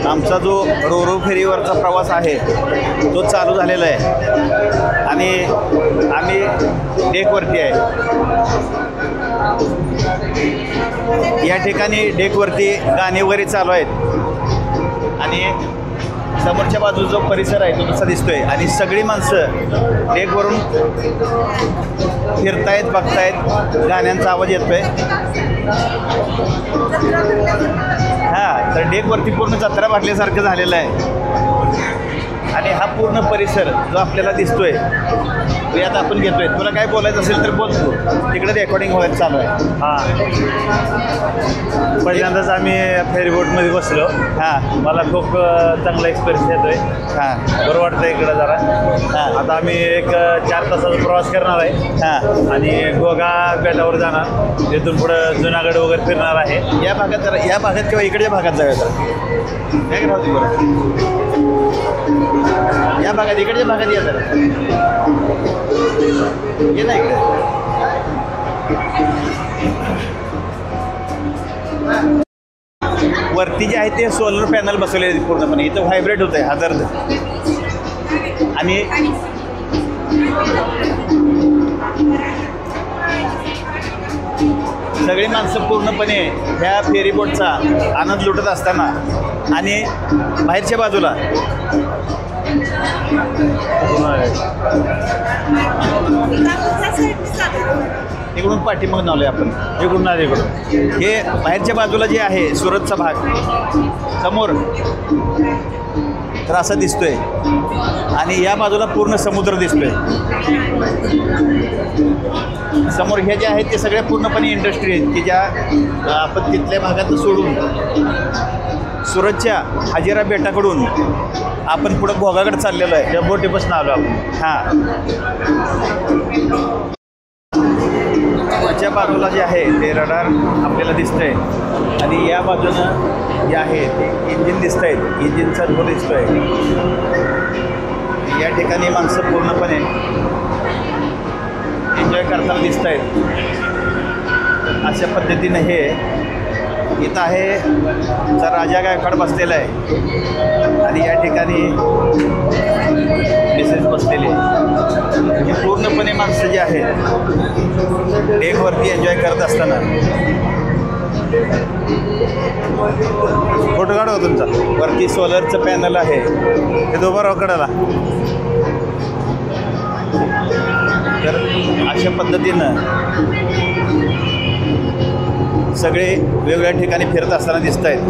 आमचा जो रोरो फेरीवरचा प्रवास आहे तो चालू झालेला आहे आणि आम्ही डेकवरती आहे। या ठिकाणी डेकवरती गाणे वगैरे चालू आहेत आणि समोरच्या बाजूचा जो परिसर आहे तो कसा दिसतोय आणि सगळी माणसं डेकवरून फिरतायत, बघतायत, गाण्यांचा आवाज येतोय। हां, तर डेकवरती पूर्ण जत्रा भरल्यासारखं झालेलं आहे आणि हा पूर्ण परिसर जो आपल्याला दिसतोय तो यात आपण घेतोय। तुला काय बोलायचं असेल तर बोल तू, तिकडे रेकॉर्डिंग व्हायला चालू आहे। हां, पहिल्यांदाच आम्ही फेरीबोटमध्ये बसलो। हां, मला खूप चांगला एक्सपिरियन्स येतोय। हां, बरं वाटतं इकडं जरा। हां, आता आम्ही एक 4 तासाचा प्रवास करणार आहे हां आणि गोगा बेटावर जाणार, तिथून पुढं जुनागड वगैरे फिरणार आहे। या भागात जरा, या भागात किंवा इकडच्या भागात जाऊया तर या भागात, इकडच्या भागात या जरा, ये ना इकडे। वरती जे आहे ते सोलर पॅनल बसवले आहेत पूर्णपणे, इथं व्हायब्रेट होत आहे हजार्ड आणि सगळी माणसं पूर्णपणे ह्या फेरीबोटचा आनंद लुटत असताना आणि बाहेरच्या बाजूला इकडून पाठीमाग नावले आपण, इकडून ना इकडून हे बाहेरच्या बाजूला जे आहे सुरतचा भाग समोर तर असा दिसतोय आणि या बाजूला पूर्ण समुद्र दिसतोय। समोर हे जे आहेत ते सगळे पूर्णपणे इंडस्ट्री आहेत की ज्या आपण तिथल्या भागात सोडून सुरतच्या हजिरा बेटाकडून आपण पुढं घोगाकडे चाललेलो आहे। त्या बोटीपासून आलो आपण। हां, वरच्या बाजूला जे आहे ते रडार आपल्याला दिसतंय आणि या बाजूनं जे आहे ते इंजिन दिसत आहेत, इंजिनचा धूर दिसतोय। या ठिकाणी माणसं पूर्णपणे एन्जॉय करताना दिसत आहेत। अशा पद्धतीनं हे इथं आहे तर राजा गायकवाड बसलेला आहे आणि या ठिकाणी मिसेस बसलेली आहे। हे पूर्णपणे माणसं जे आहेत डेकवरती एन्जॉय करत असताना फोटो काढा तुमचा। वरती सोलरचं पॅनल आहे हे तो बरोबर कडाला। तर अशा पद्धतीनं सगळे वेगवेगळ्या ठिकाणी फिरत असताना दिसत आहेत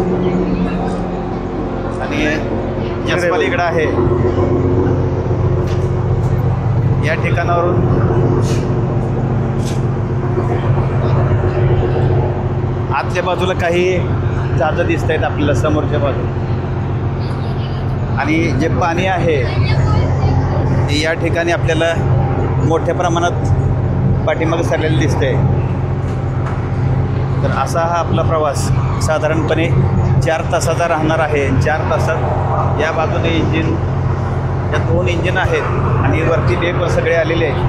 आणि जसपाल इकडं आहे। या ठिकाणावरून आतल्या बाजूला काही जहाजं दिसत आहेत आपल्याला समोरच्या बाजूला आणि जे पाणी आहे ते या ठिकाणी आपल्याला मोठ्या प्रमाणात पाठीमागे सरलेलं दिसतंय। तर असा हा आपला प्रवास साधारणपणे 4 तासाचा राहणार आहे। 4 तासात या बाजूने इंजिन, या 2 इंजिन आहेत आणि वरती डेकवर सगळे आलेले आहेत।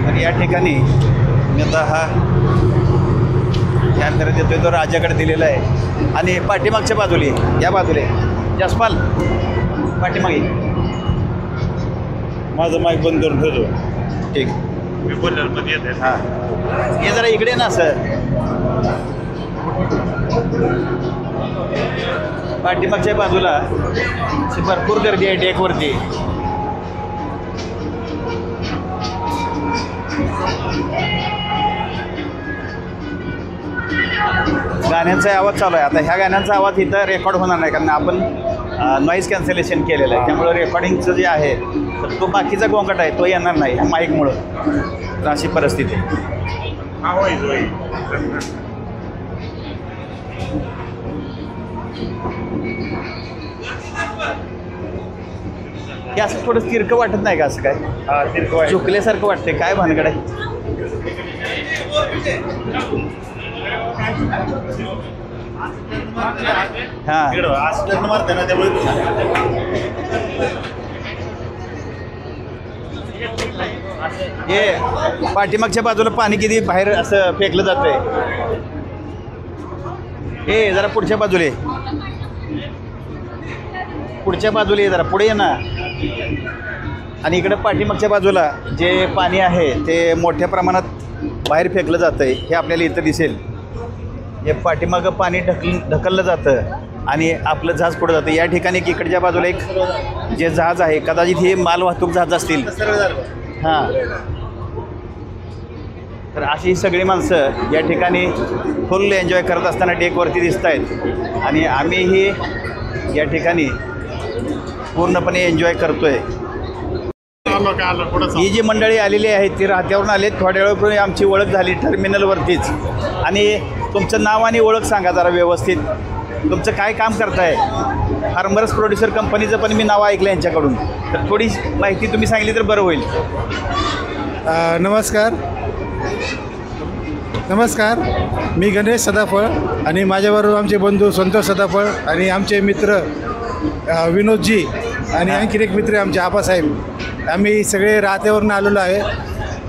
तर या ठिकाणी मी आता हा कॅमेरा देतोय तो राजाकडे दिलेला आहे आणि पाठीमागच्या बाजूले, या बाजूले जसपाल पाठीमागे माझं माईक बंद करून ठेवतो। ठीक, मी बोलल्यामध्ये येते। हां, हे जरा इकडे ना सर, पाठीमागच्या बाजूला भरपूर गर्दी आहे डेकवरती। गाण्यांचा आवाज चालू आहे। आता ह्या गाण्यांचा आवाज इथं रेकॉर्ड होणार नाही कारण आपण नॉईज कॅन्सलेशन केलेलं आहे, त्यामुळं रेकॉर्डिंगचं जे आहे तर तो बाकीचा गोंगाट आहे तो येणार नाही ह्या माईकमुळं। तर अशी परिस्थिती आहे। हे असं थोडं तिरकं वाटत नाही का? असं काय तिरकं झुकल्यासारखं वाटतंय, काय भानगड आहे? हां, मारते ना त्यामुळे हे पाठीमागच्या बाजूला पाणी किती बाहेर असं फेकलं जातंय। ए जरा पुढच्या बाजूला पुढच्या बाजूला ये, जरा पुढे ये ना. आणि इकडं पाठीमागच्या बाजूला जे पाणी आहे ते मोठ्या प्रमाणात बाहेर फेकलं जातं आहे, हे आपल्याला इथं दिसेल. हे पाठीमागं पाणी ढकललं जातं आणि आपलं जहाज पुढं जातं. या ठिकाणी इकडच्या बाजूला एक जे जहाज आहे, कदाचित हे माल वाहतूक जहाज असतील. हां, तर अशी सगळी माणसं या ठिकाणी फुल एन्जॉय करत असताना डेकवरती दिसत आहेत आणि आम्हीही या ठिकाणी पूर्णपणे एन्जॉय करतोय. ही जी मंडळी आलेली आहेत ती राहत्यावरून आली. थोड्या वेळापूर्वी आमची ओळख झाली टर्मिनलवरतीच. आणि तुमचं नाव आणि ओळख सांगा जरा व्यवस्थित. तुमचं काय काम करताय? फार्मर्स प्रोड्युसर कंपनीचं पण मी नाव ऐकलं यांच्याकडून, तर थोडी माहिती तुम्ही सांगितली तर बरं होईल. नमस्कार, मी गणेश सदाफळ आणि माझ्याबरोबर आमचे बंधू संतोष सदाफळ आणि आमचे मित्र विनोदजी आणि आणखीन एक मित्र आमचे आबासाहेब. आम्ही सगळे राहत्यावरून आलेलो आहे.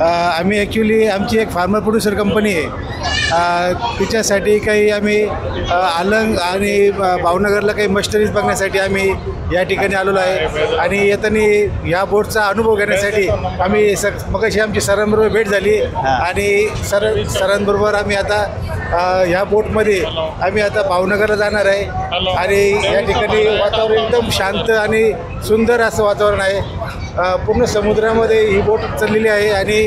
आम्ही ॲक्च्युली आमची एक फार्मर प्रोड्युसर कंपनी आहे. तिच्यासाठी काही आम्ही अलंग आणि भावनगरला काही मशिनरीज बघण्यासाठी आम्ही या ठिकाणी आलेलो आहे. आणि येताना ह्या बोटचा अनुभव घेण्यासाठी आम्ही मगाशी आमची सरांबरोबर भेट झाली आणि सरांबरोबर आम्ही आता ह्या बोटमध्ये आम्ही आता भावनगरला जाणार आहे. आणि या ठिकाणी वातावरण एकदम शांत आणि सुंदर असं वातावरण आहे. पूर्ण समुद्रामध्ये ही बोट चाललेली आहे आणि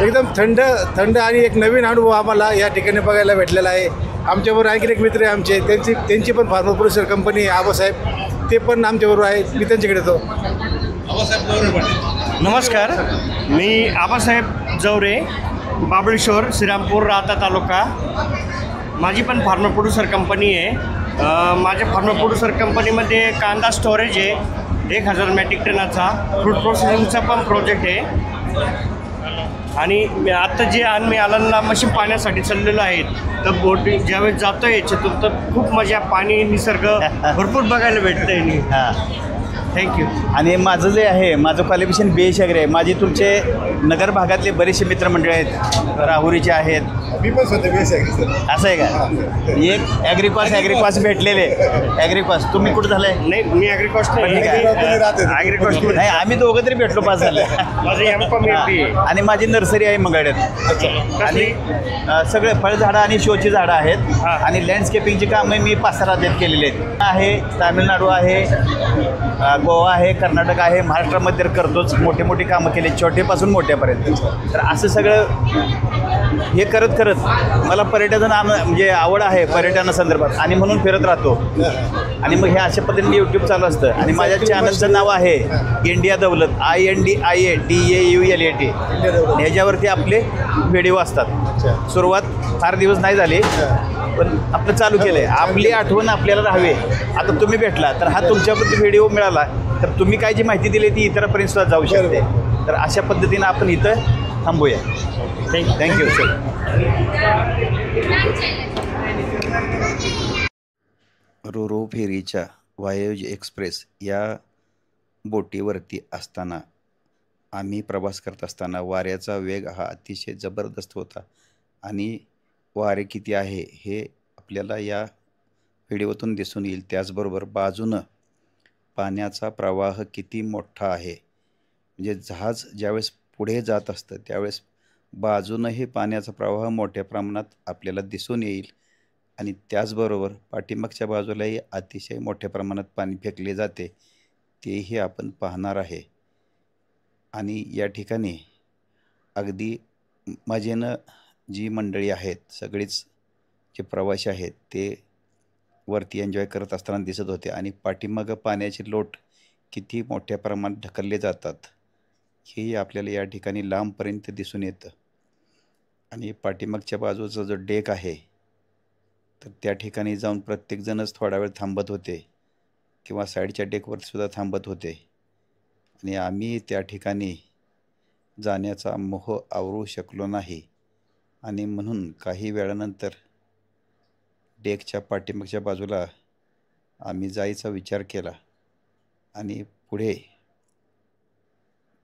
एकदम थंड आणि एक नवीन अनुभव आम्हाला या ठिकाणी बघायला भेटलेला आहे. आमच्याबरोबर आणखी एक मित्र आहे आमचे, त्यांची पण फार्मर प्रोड्युसर कंपनी आहे आबासाहेब, ते पण आमच्याबरोबर आहेत. मी त्यांच्याकडे येतो. नमस्कार, मी आबासाहेब जवरे, बाबळेश्वर, श्रीरामपूर, राहता तालुका. माझी पण फार्मर प्रोड्युसर कंपनी आहे. माझ्या फार्मर प्रोड्युसर कंपनीमध्ये कांदा स्टोरेज आहे 1000 मेट्रिक टनाचा. फ्रूट प्रोसेसिंगचा पण प्रोजेक्ट आहे. आणि आत्ता जे आम्ही आलांना मशीन पाण्यासाठी चाललेलो आहेत, तर बोट ज्यावेळेस जातो याच्यातून तर खूप मजा, पाणी, निसर्ग भरपूर बघायला भेटतं आहे. हां, थँक्यू. आणि माझं जे आहे, माझं क्वालिफिकेशन BA शागरी आहे. माझे तुमचे नगर भागातले बरेचसे मित्रमंडळ आहेत, राहुरीचे आहेत. मी पण स्वतः BA असं आहे का? एक ॲग्रिकॉस भेटलेले. ॲग्रिकॉस तुम्ही कुठं झालंय? नाही, मी ॲग्रिकॉस्ट ॲग्रिकॉस्ट नाही, आम्ही दोघं तरी भेटलो, पास झालं. माझं M.Com आहे. आणि माझी नर्सरी आहे मंगळ्यात. आणि सगळे फळझाडं आणि शोची झाडं आहेत. आणि लँडस्केपिंगची कामं मी 5-6 राज्यात केलेली आहेत. तामिळनाडू आहे, गोवा आहे, कर्नाटक आहे, महाराष्ट्रामध्ये करतोच. मोठी कामं केली, छोटेपासून मोठ्यापर्यंत. तर असं सगळं हे करत मला पर्यटन म्हणजे आवड आहे पर्यटनासंदर्भात, आणि म्हणून फिरत राहतो. आणि मग हे अशा पद्धतीने यूट्यूब चालू असतं. आणि माझ्या चॅनलचं नाव आहे इंडिया दौलत, INDIA DAULAT. ह्याच्यावरती आपले व्हिडिओ असतात. सुरुवात फार दिवस नाही झाली, पण आपलं चालू केलं आहे. आपली आठवण आपल्याला राहावी. आता तुम्ही भेटला तर हा तुमच्याबद्दल व्हिडिओ मिळाला तर तुम्ही काय जी माहिती दिली ती इतरांपर्यंत सुद्धा जाऊ शकते. तर अशा पद्धतीनं आपण इथं थांबूया. Thank you sir. रोरो फेरीच्या वायोज एक्सप्रेस या बोटीवरती असताना आम्ही प्रवास करत असताना वाऱ्याचा वेग हा अतिशय जबरदस्त होता. आणि वारे किती आहे हे आपल्याला या व्हिडिओतून दिसून येईल. त्याचबरोबर बाजूनं पाण्याचा प्रवाह किती मोठा आहे. म्हणजे जहाज ज्यावेळेस पुढे जात असतं त्यावेळेस बाजूनही पाण्याचा प्रवाह मोठ्या प्रमाणात आपल्याला दिसून येईल. आणि त्याचबरोबर पाठीमागच्या बाजूलाही अतिशय मोठ्या प्रमाणात पाणी फेकले जाते, तेही आपण पाहणार आहे. आणि या ठिकाणी अगदी मजेनं जी मंडळी आहेत, सगळीच जे प्रवासी आहेत ते वरती एन्जॉय करत असताना दिसत होते. आणि पाठीमागं पाण्याचे लोट किती मोठ्या प्रमाणात ढकलले जातात हेही आपल्याला या ठिकाणी लांबपर्यंत दिसून येतं. आणि पाठीमागच्या बाजूचा जो डेक आहे तर त्या ठिकाणी जाऊन प्रत्येकजणच थोडा वेळ थांबत होते किंवा साईडच्या डेकवरसुद्धा थांबत होते. आणि आम्ही त्या ठिकाणी जाण्याचा मोह आवरू शकलो नाही. आणि म्हणून काही वेळानंतर डेकच्या पाठीमागच्या बाजूला आम्ही जायचा विचार केला. आणि पुढे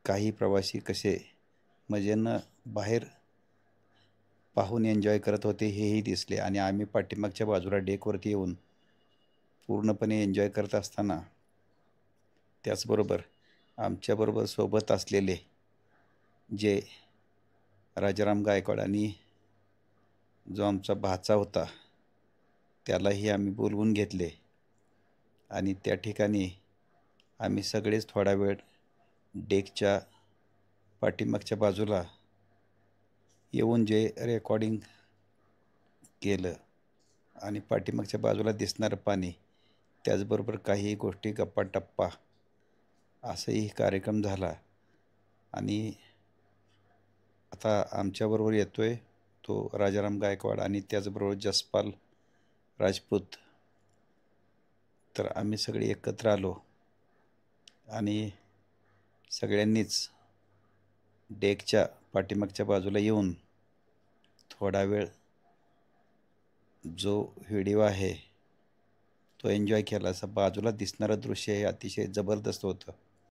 काही प्रवासी कसे मजेनं बाहेर पाहून एन्जॉय करत होते हेही दिसले. आणि आम्ही पाठीमागच्या बाजूला डेकवरती येऊन पूर्णपणे एन्जॉय करत असताना त्याचबरोबर आमच्याबरोबर सोबत असलेले जे राजाराम गायकवाड आणि जो आमचा भाचा होता त्यालाही आम्ही बोलवून घेतले आणि त्या ठिकाणी आम्ही सगळेच थोडा वेळ डेकच्या पाठीमागच्या बाजूला येऊन जे रेकॉर्डिंग केलं आणि पाठीमागच्या बाजूला दिसणारं पाणी त्याचबरोबर काही गोष्टी गप्पा टप्पा असाही कार्यक्रम झाला. आणि आता आमच्याबरोबर येतो आहे तो राजाराम गायकवाड आणि त्याचबरोबर जसपाल राजपूत. तर आम्ही सगळे एकत्र आलो आणि सगळ्यांनीच डेकच्या पाठीमागच्या बाजूला येऊन थोडा वेळ जो व्हिडिओ आहे तो एन्जॉय केला. असं बाजूला दिसणारं दृश्य हे अतिशय जबरदस्त होतं.